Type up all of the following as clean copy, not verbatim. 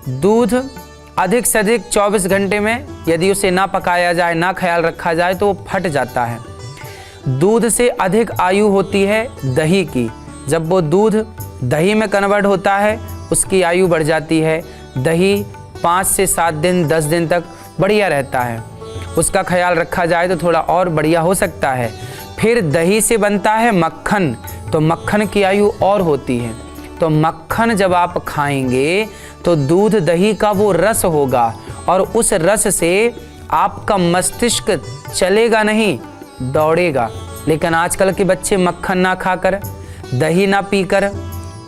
दूध अधिक से अधिक 24 घंटे में यदि उसे ना पकाया जाए, ना ख्याल रखा जाए तो वो फट जाता है। दूध से अधिक आयु होती है दही की। जब वो दूध दही में कन्वर्ट होता है उसकी आयु बढ़ जाती है। दही 5 से 7 दिन 10 दिन तक बढ़िया रहता है, उसका ख्याल रखा जाए तो थोड़ा और बढ़िया हो सकता है। फिर दही से बनता है मक्खन, तो मक्खन की आयु और होती है। तो मक्खन जब आप खाएंगे तो दूध दही का वो रस होगा और उस रस से आपका मस्तिष्क चलेगा नहीं, दौड़ेगा। लेकिन आजकल के बच्चे मक्खन ना खाकर, दही ना पीकर,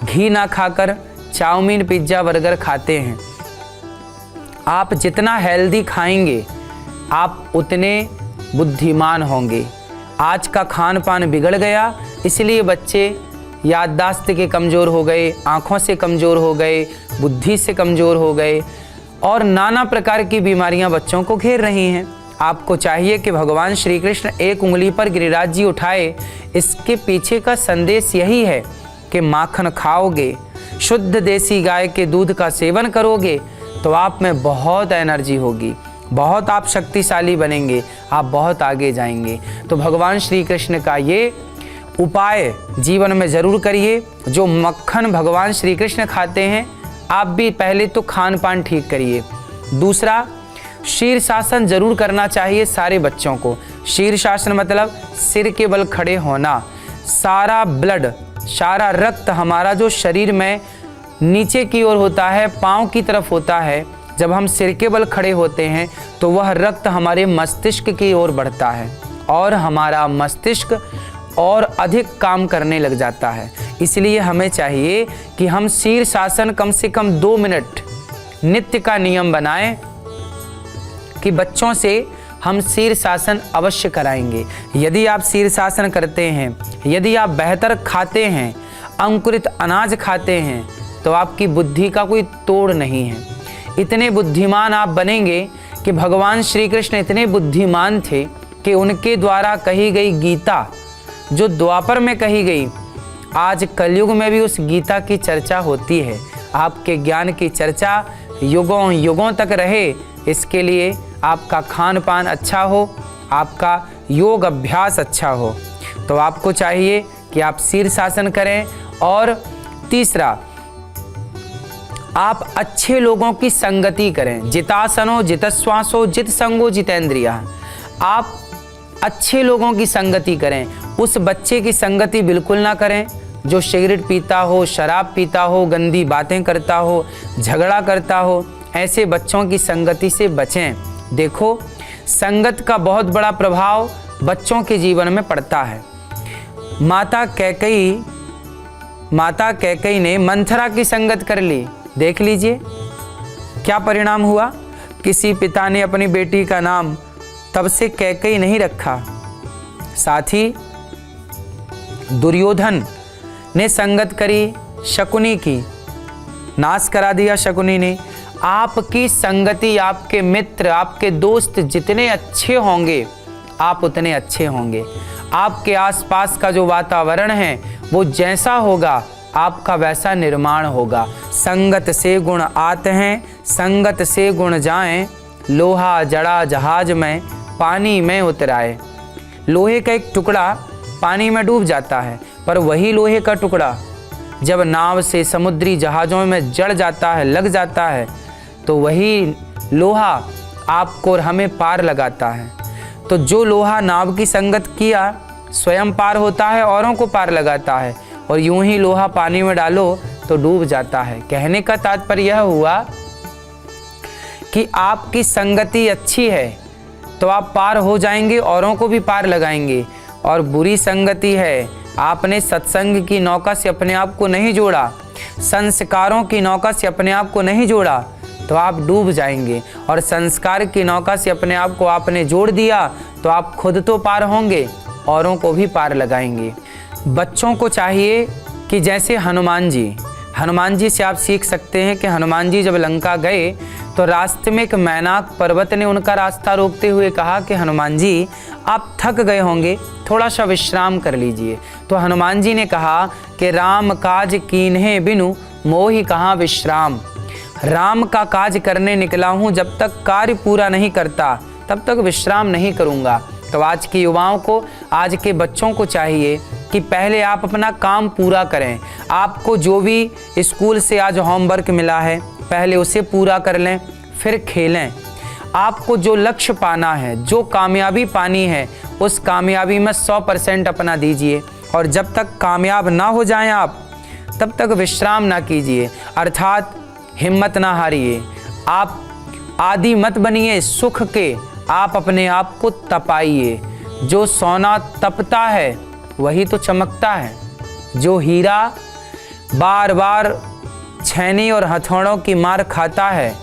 घी ना खाकर चाउमीन पिज्ज़ा बर्गर खाते हैं। आप जितना हेल्दी खाएंगे आप उतने बुद्धिमान होंगे। आज का खान पान बिगड़ गया, इसलिए बच्चे याददाश्त के कमज़ोर हो गए, आँखों से कमज़ोर हो गए, बुद्धि से कमज़ोर हो गए और नाना प्रकार की बीमारियां बच्चों को घेर रही हैं। आपको चाहिए कि भगवान श्री कृष्ण एक उंगली पर गिरिराज जी उठाए। इसके पीछे का संदेश यही है कि माखन खाओगे, शुद्ध देसी गाय के दूध का सेवन करोगे तो आप में बहुत एनर्जी होगी, बहुत आप शक्तिशाली बनेंगे, आप बहुत आगे जाएंगे। तो भगवान श्री कृष्ण का ये उपाय जीवन में ज़रूर करिए। जो मक्खन भगवान श्री कृष्ण खाते हैं, आप भी पहले तो खान पान ठीक करिए। दूसरा, शीर्षासन जरूर करना चाहिए सारे बच्चों को। शीर्षासन मतलब सिर के बल खड़े होना। सारा ब्लड, सारा रक्त हमारा जो शरीर में नीचे की ओर होता है, पाँव की तरफ होता है, जब हम सिर के बल खड़े होते हैं तो वह रक्त हमारे मस्तिष्क की ओर बढ़ता है और हमारा मस्तिष्क और अधिक काम करने लग जाता है। इसलिए हमें चाहिए कि हम शीर्षासन कम से कम 2 मिनट नित्य का नियम बनाएं कि बच्चों से हम शीर्षासन अवश्य कराएंगे। यदि आप शीर्षासन करते हैं, यदि आप बेहतर खाते हैं, अंकुरित अनाज खाते हैं, तो आपकी बुद्धि का कोई तोड़ नहीं है। इतने बुद्धिमान आप बनेंगे कि भगवान श्री कृष्ण इतने बुद्धिमान थे कि उनके द्वारा कही गई गीता जो द्वापर में कही गई, आज कलयुग में भी उस गीता की चर्चा होती है। आपके ज्ञान की चर्चा युगों युगों तक रहे, इसके लिए आपका खान पान अच्छा हो, आपका योग अभ्यास अच्छा हो। तो आपको चाहिए कि आप शीर्षासन करें। और तीसरा, आप अच्छे लोगों की संगति करें। जितासनो जितश्वासो जित संगो जितेंद्रिया। आप अच्छे लोगों की संगति करें। उस बच्चे की संगति बिल्कुल ना करें जो सिगरेट पीता हो, शराब पीता हो, गंदी बातें करता हो, झगड़ा करता हो। ऐसे बच्चों की संगति से बचें। देखो, संगत का बहुत बड़ा प्रभाव बच्चों के जीवन में पड़ता है। माता कैकई ने मंथरा की संगत कर ली। देख लीजिए क्या परिणाम हुआ। किसी पिता ने अपनी बेटी का नाम तब से कैकई नहीं रखा। साथ ही दुर्योधन ने संगत करी शकुनी की, नाश करा दिया शकुनी ने। आपकी संगति, आपके मित्र, आपके दोस्त जितने अच्छे होंगे आप उतने अच्छे होंगे। आपके आसपास का जो वातावरण है वो जैसा होगा आपका वैसा निर्माण होगा। संगत से गुण आते हैं, संगत से गुण जाएं, लोहा जड़ा जहाज में पानी में उतराए। लोहे का एक टुकड़ा पानी में डूब जाता है, पर वही लोहे का टुकड़ा जब नाव से समुद्री जहाज़ों में जड़ जाता है, लग जाता है, तो वही लोहा आपको और हमें पार लगाता है। तो जो लोहा नाव की संगत किया स्वयं पार होता है, औरों को पार लगाता है, और यूं ही लोहा पानी में डालो तो डूब जाता है। कहने का तात्पर्य यह हुआ कि आपकी संगति अच्छी है तो आप पार हो जाएंगे, औरों को भी पार लगाएंगे। और बुरी संगति है, आपने सत्संग की नौका से अपने आप को नहीं जोड़ा, संस्कारों की नौका से अपने आप को नहीं जोड़ा, तो आप डूब जाएंगे। और संस्कार की नौका से अपने आप को आपने जोड़ दिया तो आप खुद तो पार होंगे, औरों को भी पार लगाएंगे। बच्चों को चाहिए कि जैसे हनुमान जी से आप सीख सकते हैं कि हनुमान जी जब लंका गए तो रास्ते में एक मैनाक पर्वत ने उनका रास्ता रोकते हुए कहा कि हनुमान जी आप थक गए होंगे, थोड़ा सा विश्राम कर लीजिए। तो हनुमान जी ने कहा कि राम काज कीन्हे बिनु मोहि कहाँ विश्राम। राम का काज करने निकला हूँ, जब तक कार्य पूरा नहीं करता तब तक विश्राम नहीं करूँगा। तो आज के युवाओं को, आज के बच्चों को चाहिए कि पहले आप अपना काम पूरा करें। आपको जो भी स्कूल से आज होमवर्क मिला है पहले उसे पूरा कर लें, फिर खेलें। आपको जो लक्ष्य पाना है, जो कामयाबी पानी है, उस कामयाबी में 100% अपना दीजिए। और जब तक कामयाब ना हो जाएं आप, तब तक विश्राम ना कीजिए, अर्थात हिम्मत ना हारिए। आप आदि मत बनिए सुख के, आप अपने आप को तपाइए। जो सोना तपता है वही तो चमकता है। जो हीरा बार बार छैनी और हथौड़ों की मार खाता है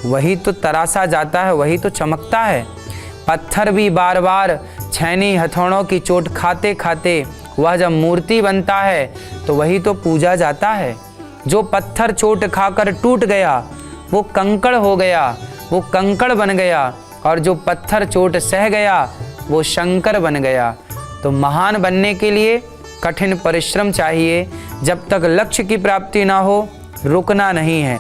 वही तो तरासा जाता है, वही तो चमकता है। पत्थर भी बार बार छैनी हथौड़ों की चोट खाते खाते वह जब मूर्ति बनता है तो वही तो पूजा जाता है। जो पत्थर चोट खाकर टूट गया वो कंकड़ हो गया, वो कंकड़ बन गया, और जो पत्थर चोट सह गया वो शंकर बन गया। तो महान बनने के लिए कठिन परिश्रम चाहिए। जब तक लक्ष्य की प्राप्ति ना हो रुकना नहीं है।